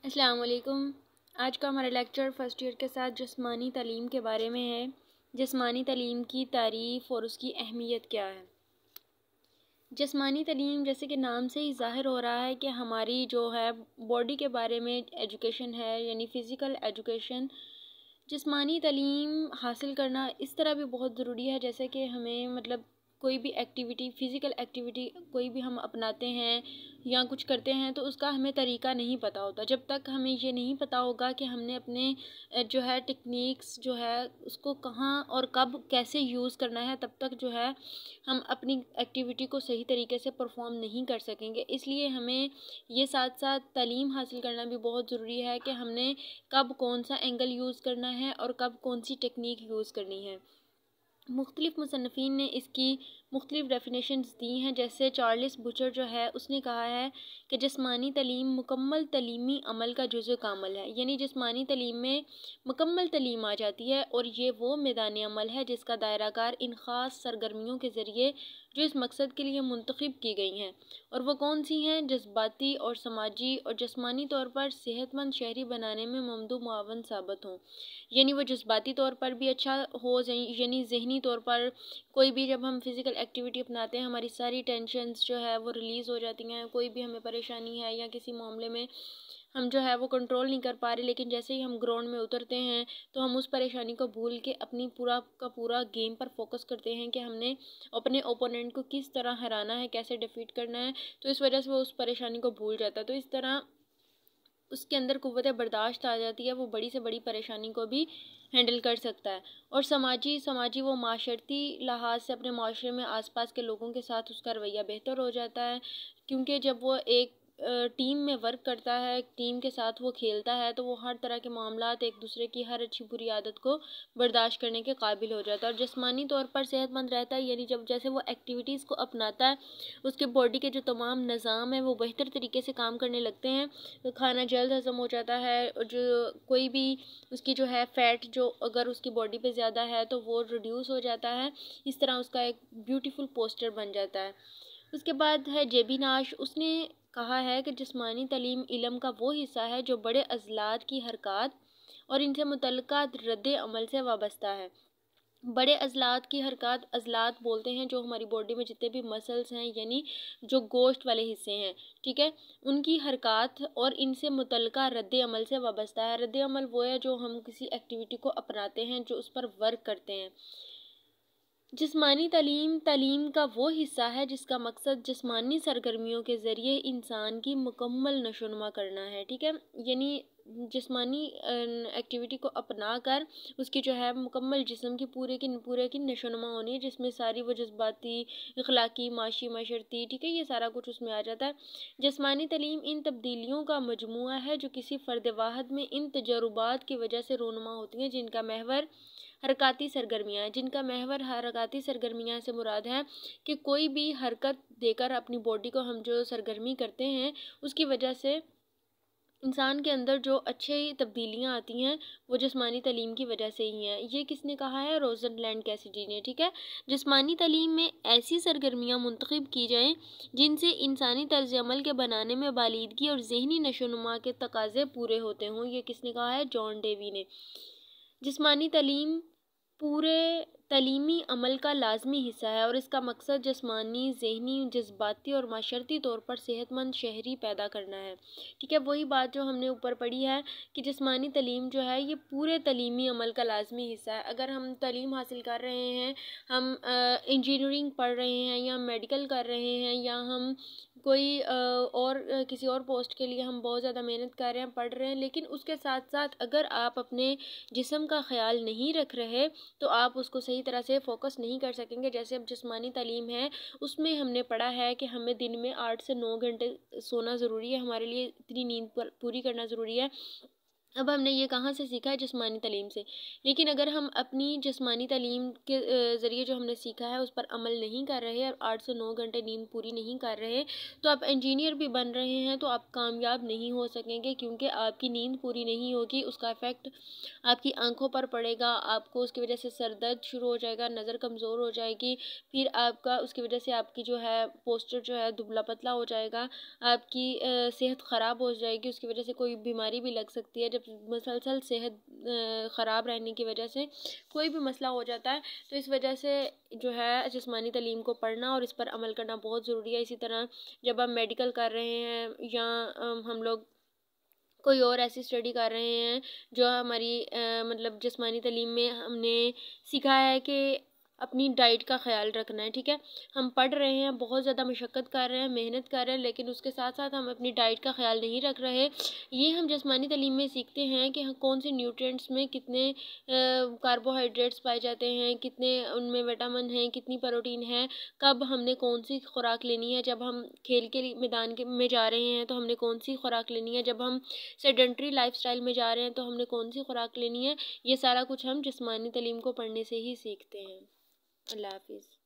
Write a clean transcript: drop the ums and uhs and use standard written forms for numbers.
अस्सलाम वालेकुम। आज का हमारा लेक्चर फ़र्स्ट ईयर के साथ जिस्मानी तालीम के बारे में है। जिस्मानी तालीम की तारीफ़ और उसकी अहमियत क्या है। जिस्मानी तालीम जैसे कि नाम से ही ज़ाहिर हो रहा है कि हमारी जो है बॉडी के बारे में एजुकेशन है, यानी फ़िज़िकल एजुकेशन। जिस्मानी तालीम हासिल करना इस तरह भी बहुत ज़रूरी है जैसे कि हमें कोई भी एक्टिविटी, फ़िज़िकल एक्टिविटी कोई भी हम अपनाते हैं या कुछ करते हैं तो उसका हमें तरीका नहीं पता होता। जब तक हमें ये नहीं पता होगा कि हमने अपने जो है टेक्निक्स जो है उसको कहाँ और कब कैसे यूज़ करना है, तब तक जो है हम अपनी एक्टिविटी को सही तरीके से परफ़ॉर्म नहीं कर सकेंगे। इसलिए हमें ये साथ साथ तालीम हासिल करना भी बहुत ज़रूरी है कि हमने कब कौन सा एंगल यूज़ करना है और कब कौन सी टेक्निक यूज़ करनी है। मुख्तलिफ़ मुसन्निफ़ीन ने इसकी मुख्तलिफ़ डेफिनेशंस दी हैं। जैसे चार्ल्स बुचर जो है उसने कहा है कि जिस्मानी तालीम मुकम्मल तलीमी अमल का जुज़ कामल है, यानी जिस्मानी तालीम में मुकम्मल तालीम आ जाती है और ये वो मैदान अमल है जिसका दायराकार इन ख़ास सरगर्मियों के ज़रिए जो इस मकसद के लिए मुंतखब की गई हैं। और वो कौन सी हैं? जज्बाती और समाजी और जिस्मानी तौर पर सेहतमंद शहरी बनाने में ममदू मुआवन साबित हों। यानी वो जज्बाती तौर पर भी अच्छा हो, यानी ज़हनी तौर पर कोई भी जब हम फ़िज़िकल एक्टिविटी अपनाते हैं हमारी सारी टेंशन्स जो है वो रिलीज़ हो जाती हैं। कोई भी हमें परेशानी है या किसी मामले में हम जो है वो कंट्रोल नहीं कर पा रहे, लेकिन जैसे ही हम ग्राउंड में उतरते हैं तो हम उस परेशानी को भूल के अपनी पूरा का पूरा गेम पर फोकस करते हैं कि हमने अपने ओपोनेंट को किस तरह हराना है, कैसे डिफीट करना है। तो इस वजह से वो उस परेशानी को भूल जाता है। तो इस तरह उसके अंदर कुव्वत बर्दाश्त आ जाती है, वो बड़ी से बड़ी परेशानी को भी हैंडल कर सकता है। और समाजी समाजी वो माशरती लिहाज से अपने माशरे में आसपास के लोगों के साथ उसका रवैया बेहतर हो जाता है, क्योंकि जब वो एक टीम में वर्क करता है, टीम के साथ वो खेलता है, तो वो हर तरह के मामलात, एक दूसरे की हर अच्छी बुरी आदत को बर्दाश्त करने के काबिल हो जाता है। और जिस्मानी तौर पर सेहतमंद रहता है, यानी जब जैसे वो एक्टिविटीज़ को अपनाता है उसके बॉडी के जो तमाम निज़ाम है वो बेहतर तरीके से काम करने लगते हैं। तो खाना जल्द हज़म हो जाता है और जो कोई भी उसकी जो है फ़ैट जो अगर उसकी बॉडी पे ज़्यादा है तो वो रिड्यूस हो जाता है। इस तरह उसका एक ब्यूटीफुल पोस्टर बन जाता है। उसके बाद है जेबी नाश, उसने कहा है कि जिस्मानी तालीम इल्म का वो हिस्सा है जो बड़े अज़लात की हरकत और इनसे मुतल्लिक़ा रद्द अमल से वाबस्ता है। बड़े अज़लात की हरकत, अज़लात बोलते हैं जो हमारी बॉडी में जितने भी मसल्स हैं, यानी जो गोश्त वाले हिस्से हैं, ठीक है, उनकी हरकत और इनसे मुतल्लिक़ा रद्द अमल से वाबस्ता है। रद्द अमल वो है जो हम किसी एक्टिविटी को अपनाते हैं, जो उस पर वर्क करते हैं। जिस्मानी तालीम तालीम का वो हिस्सा है जिसका मकसद जिस्मानी सरगर्मियों के ज़रिए इंसान की मुकम्मल नशोनुमा करना है, ठीक है। यानी जिस्मानी एक्टिविटी को अपना कर उसकी जो है मुकम्मल जिस्म की पूरे की नशोनुमा होनी है, जिसमें सारी वो जज्बाती, अखलाकी, माशी, माशरती, ठीक है, ये सारा कुछ उसमें आ जाता है। जिस्मानी तालीम इन तब्दीलियों का मजमूआ है जो किसी फ़र्द वाहिद में इन तजुर्बात की वजह से रूनुमा होती हैं, जिनका महवर हरकाती सरगर्मियाँ से मुराद है कि कोई भी हरकत देकर अपनी बॉडी को हम जो सरगर्मी करते हैं उसकी वजह से इंसान के अंदर जो अच्छी तब्दीलियाँ आती हैं वो जिस्मानी तालीम की वजह से ही हैं। ये किसने कहा है? रोज़नलैंड कैसिडी ने, ठीक है। जिस्मानी तालीम में ऐसी सरगर्मियाँ मुंतखब की जाएँ जिनसे इंसानी तर्ज अमल के बनाने में बालिदगी और ज़हनी नशोनुमा के तकाज़े पूरे होते हों। ये किसने कहा है? जॉन डेवी ने। जिस्मानी तालीम पूरे तलीमी अमल का लाजमी हिस्सा है और इसका मकसद जिस्मानी, ज़हनी, जज्बाती और माशरती तौर पर सेहतमंद शहरी पैदा करना है, ठीक है। वही बात जो हमने ऊपर पढ़ी है कि जिस्मानी तालीम जो है ये पूरे तलीमी अमल का लाजमी हिस्सा है। अगर हम तालीम हासिल कर रहे हैं, हम इंजीनियरिंग पढ़ रहे हैं या मेडिकल कर रहे हैं या हम कोई किसी और पोस्ट के लिए हम बहुत ज़्यादा मेहनत कर रहे हैं, पढ़ रहे हैं, लेकिन उसके साथ साथ अगर आप अपने जिस्म का ख्याल नहीं रख रहे तो आप उसको सही तरह से फ़ोकस नहीं कर सकेंगे। जैसे अब जिस्मानी तालीम है उसमें हमने पढ़ा है कि हमें दिन में 8 से 9 घंटे सोना ज़रूरी है, हमारे लिए इतनी नींद पूरी करना ज़रूरी है। अब हमने ये कहाँ से सीखा है? जिस्मानी तालीम से। लेकिन अगर हम अपनी जिस्मानी तालीम के ज़रिए जो हमने सीखा है उस पर अमल नहीं कर रहे और 8 से 9 घंटे नींद पूरी नहीं कर रहे, तो आप इंजीनियर भी बन रहे हैं तो आप कामयाब नहीं हो सकेंगे, क्योंकि आपकी नींद पूरी नहीं होगी। उसका इफ़ेक्ट आपकी आंखों पर पड़ेगा, आपको उसकी वजह से सर दर्द शुरू हो जाएगा, नज़र कमज़ोर हो जाएगी, फिर आपका उसकी वजह से आपकी जो है पोस्चर जो है दुबला पतला हो जाएगा, आपकी सेहत ख़राब हो जाएगी, उसकी वजह से कोई बीमारी भी लग सकती है। जब मुसलसल सेहत ख़राब रहने की वजह से कोई भी मसला हो जाता है, तो इस वजह से जो है जिस्मानी तालीम को पढ़ना और इस पर अमल करना बहुत ज़रूरी है। इसी तरह जब हम मेडिकल कर रहे हैं या हम लोग कोई और ऐसी स्टडी कर रहे हैं जो हमारी मतलब जिस्मानी तालीम में हमने सीखा है कि अपनी डाइट का ख़्याल रखना है, ठीक है। हम पढ़ रहे हैं, बहुत ज़्यादा मशक्क़त कर रहे हैं, मेहनत कर रहे हैं, लेकिन उसके साथ साथ हम अपनी डाइट का ख़्याल नहीं रख रहे। ये हम जिस्मानी तालीम में सीखते हैं कि कौन से न्यूट्रिएंट्स में कितने कार्बोहाइड्रेट्स पाए जाते हैं, कितने उनमें विटामिन हैं, कितनी प्रोटीन है, कब हमने कौन सी खुराक लेनी है। जब हम खेल के मैदान के में जा रहे हैं तो हमने कौन सी खुराक लेनी है, जब हम सेडेंट्री लाइफस्टाइल में जा रहे हैं तो हमने कौन सी खुराक लेनी है। ये सारा कुछ हम जिस्मानी तालीम को पढ़ने से ही सीखते हैं। अल्लाह हाफ़िज़।